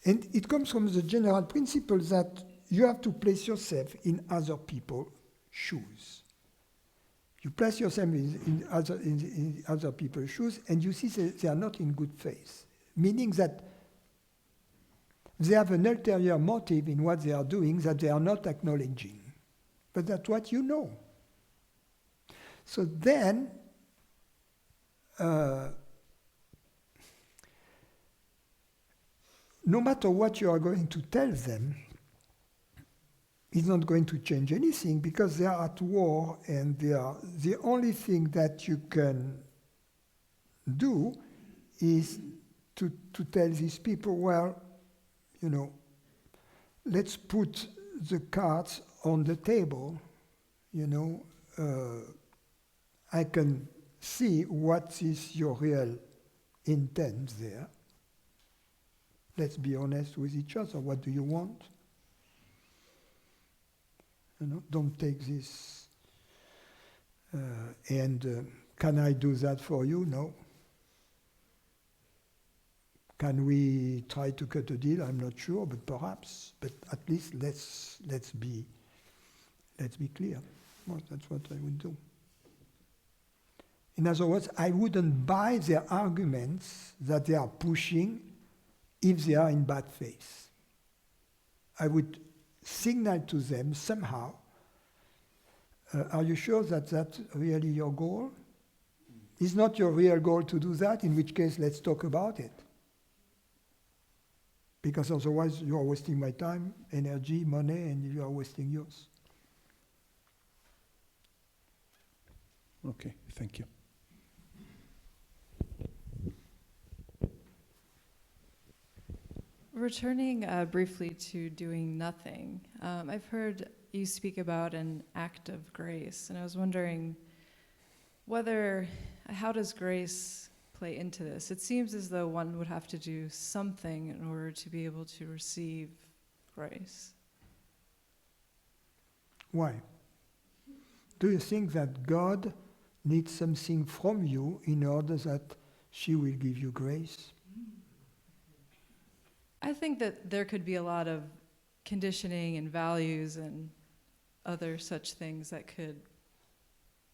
S1: and it comes from the general principle that you have to place yourself in other people's shoes. You place yourself in other people's shoes, and you see that they are not in good faith, meaning that they have an ulterior motive in what they are doing that they are not acknowledging. But that's what you know. So then, no matter what you are going to tell them, it's not going to change anything because they are at war, and the only thing that you can do is to tell these people, well, you know, let's put the cards on the table, you know, I can see what is your real intent there. Let's be honest with each other. What do you want? You know, don't take this. Can I do that for you? No. Can we try to cut a deal? I'm not sure, but perhaps. But at least let's be clear. Well, that's what I would do. In other words, I wouldn't buy their arguments that they are pushing if they are in bad faith. I would signal to them somehow, are you sure that that's really your goal? Is not your real goal to do that? In which case, let's talk about it. Because otherwise, you are wasting my time, energy, money, and you are wasting yours.
S9: Okay, thank you.
S10: Returning briefly to doing nothing, I've heard you speak about an act of grace, and I was wondering how does grace play into this? It seems as though one would have to do something in order to be able to receive grace.
S1: Why? Do you think that God needs something from you in order that she will give you grace?
S10: I think that there could be a lot of conditioning and values and other such things that could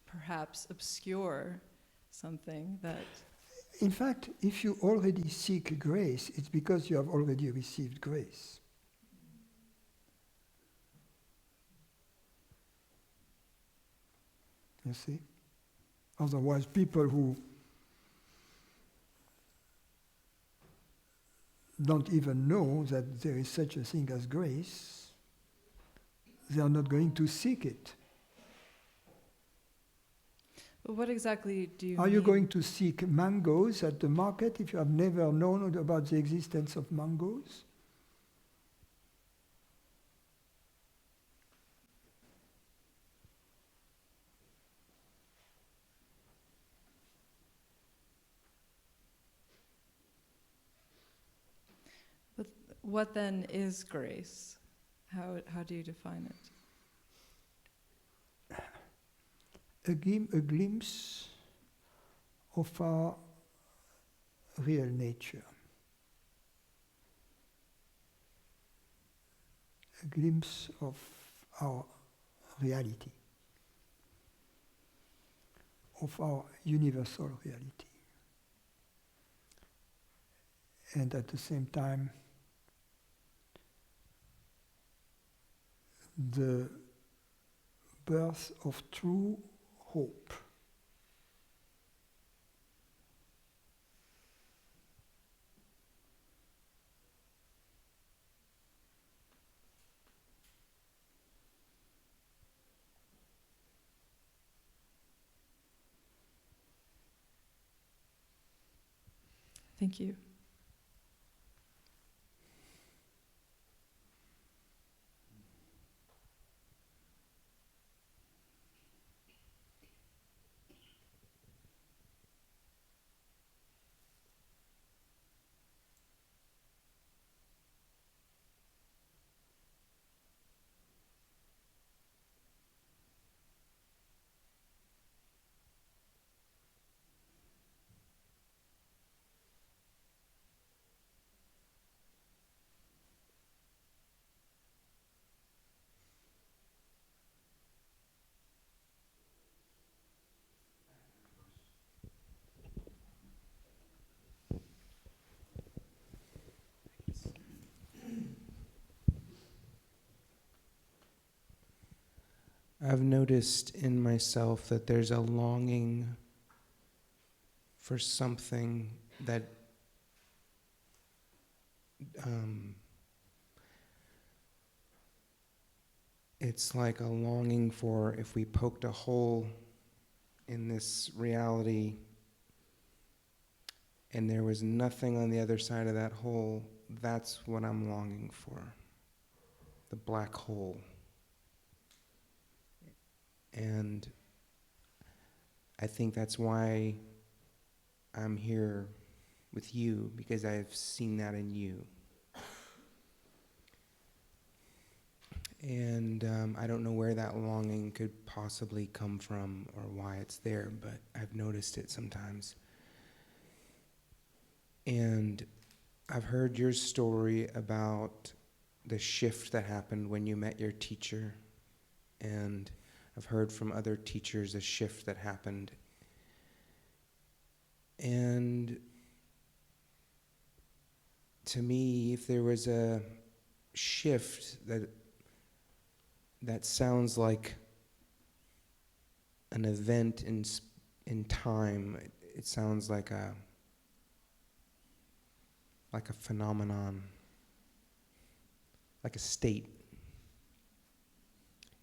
S10: perhaps obscure something that...
S1: In fact, if you already seek grace, it's because you have already received grace. You see? Otherwise, people who don't even know that there is such a thing as grace, they are not going to seek it.
S10: But what exactly do you mean?
S1: Are you going to seek mangoes at the market if you have never known about the existence of mangoes?
S10: But what then is grace? How do you define it?
S1: A glimpse of our real nature. A glimpse of our reality, of our universal reality. And at the same time, the birth of true hope.
S10: Thank you.
S5: I've noticed in myself that there's a longing for something that it's like a longing for, if we poked a hole in this reality and there was nothing on the other side of that hole, that's what I'm longing for. The black hole. And I think that's why I'm here with you, because I've seen that in you. And I don't know where that longing could possibly come from or why it's there, but I've noticed it sometimes. And I've heard your story about the shift that happened when you met your teacher, and I've heard from other teachers a shift that happened. And to me, if there was a shift that sounds like an event in time, it sounds like a phenomenon, like a state.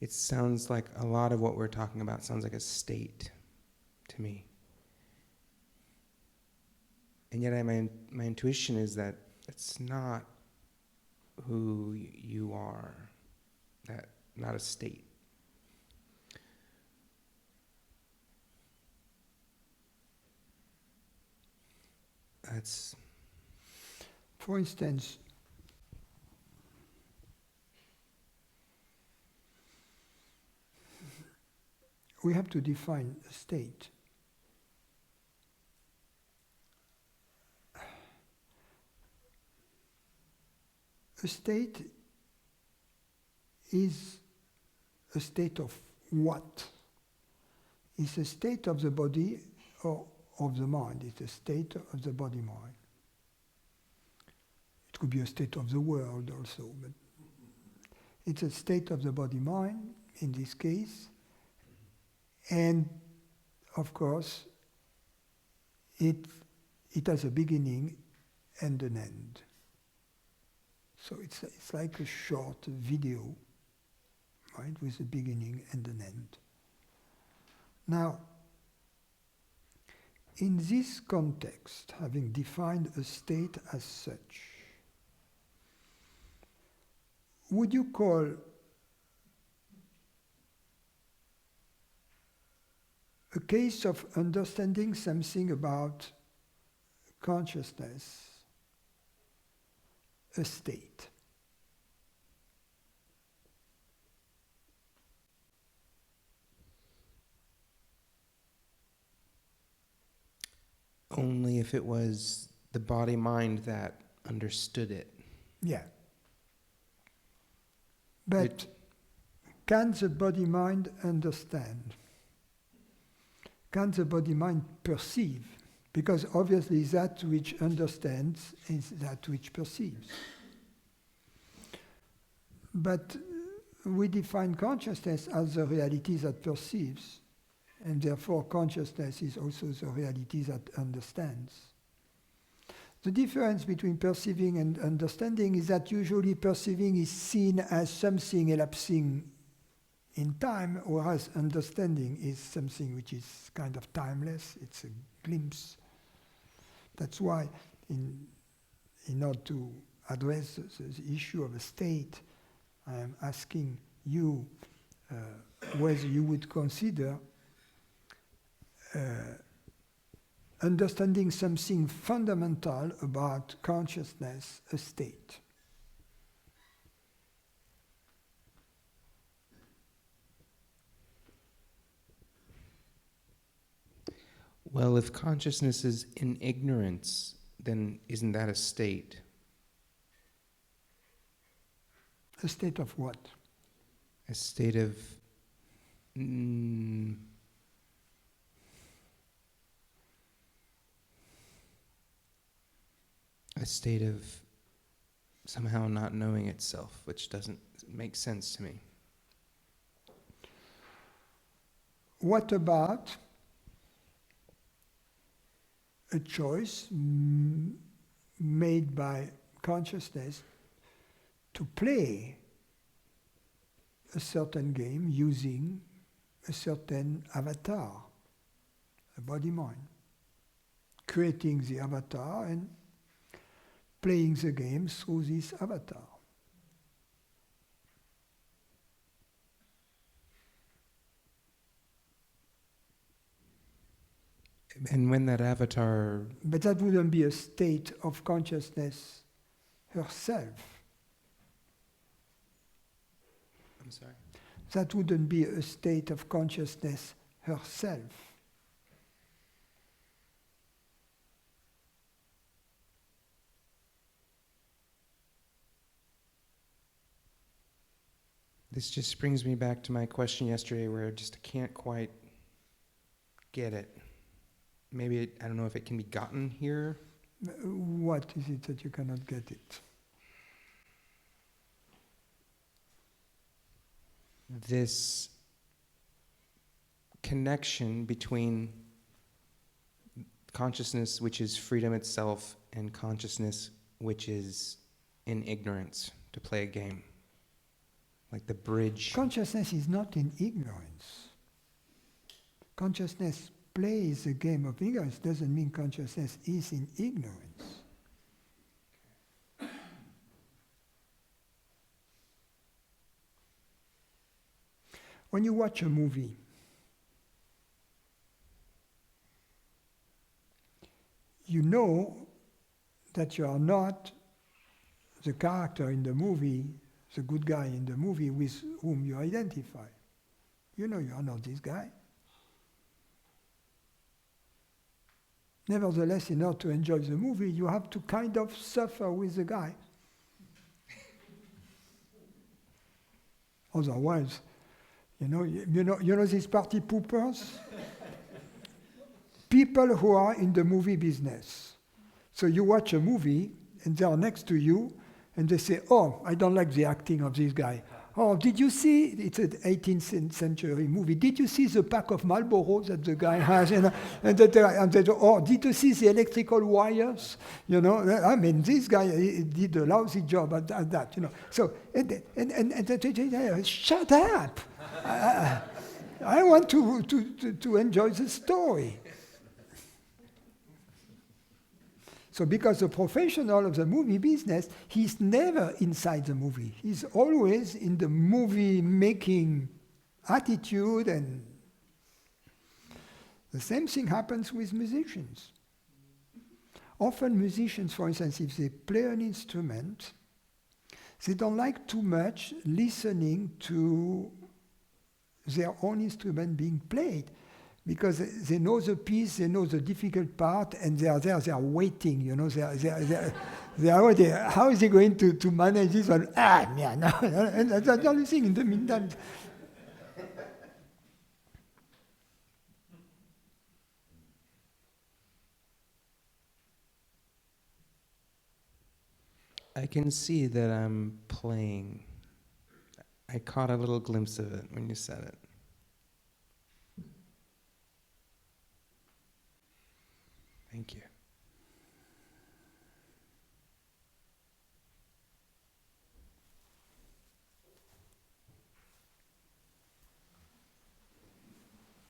S5: It sounds like a lot of what we're talking about sounds like a state to me. And yet my intuition is that it's not who you are, that not a state. That's,
S1: for instance, we have to define a state. A state is a state of what? It's a state of the body or of the mind. It's a state of the body-mind. It could be a state of the world also, but it's a state of the body-mind in this case. And of course, it has a beginning and an end. So it's like a short video, right, with a beginning and an end. Now, in this context, having defined a state as such, would you call a case of understanding something about consciousness a state?
S5: only if it was the body-mind that understood it.
S1: Yeah. But can the body-mind understand? Can the body-mind perceive? Because obviously that which understands is that which perceives. But we define consciousness as the reality that perceives, and therefore consciousness is also the reality that understands. The difference between perceiving and understanding is that usually perceiving is seen as something elapsing in time, whereas understanding is something which is kind of timeless. It's a glimpse. That's why, in order to address the issue of a state, I am asking you whether you would consider understanding something fundamental about consciousness a state.
S5: Well, if consciousness is in ignorance, then isn't that a state?
S1: A state of what?
S5: A state of a state of somehow not knowing itself, which doesn't make sense to me.
S1: What about a choice made by consciousness to play a certain game using a certain avatar, a body-mind, creating the avatar and playing the game through this avatar?
S5: And when that avatar...
S1: But that wouldn't be a state of consciousness herself.
S5: I'm sorry?
S1: That wouldn't be a state of consciousness herself.
S5: This just brings me back to my question yesterday where I just can't quite get it. Maybe, I don't know if it can be gotten here.
S1: What is it that you cannot get it?
S5: This connection between consciousness, which is freedom itself, and consciousness, which is in ignorance, to play a game. Like the bridge.
S1: Consciousness is not in ignorance. Consciousness plays a game of ignorance, doesn't mean consciousness is in ignorance. When you watch a movie, you know that you are not the character in the movie, the good guy in the movie with whom you identify. You know you are not this guy. Nevertheless, in order to enjoy the movie, you have to kind of suffer with the guy. Otherwise, you know these party poopers? People who are in the movie business. So you watch a movie, and they are next to you, and they say, "Oh, I don't like the acting of this guy. Oh, did you see, it's an 18th century movie, did you see the pack of Marlboro that the guy has?" And they say, "Oh, did you see the electrical wires? You know, I mean, this guy did a lousy job at that, you know." So, and they shut up. I want to enjoy the story. So because the professional of the movie business, he's never inside the movie. He's always in the movie-making attitude, and the same thing happens with musicians. Often musicians, for instance, if they play an instrument, they don't like too much listening to their own instrument being played, because they know the piece, they know the difficult part, and they are there, they are waiting, you know, they are waiting. How is he going to manage this one? Yeah, no, and that's the only thing in the meantime.
S5: I can see that I'm playing. I caught a little glimpse of it when you said it. Thank you.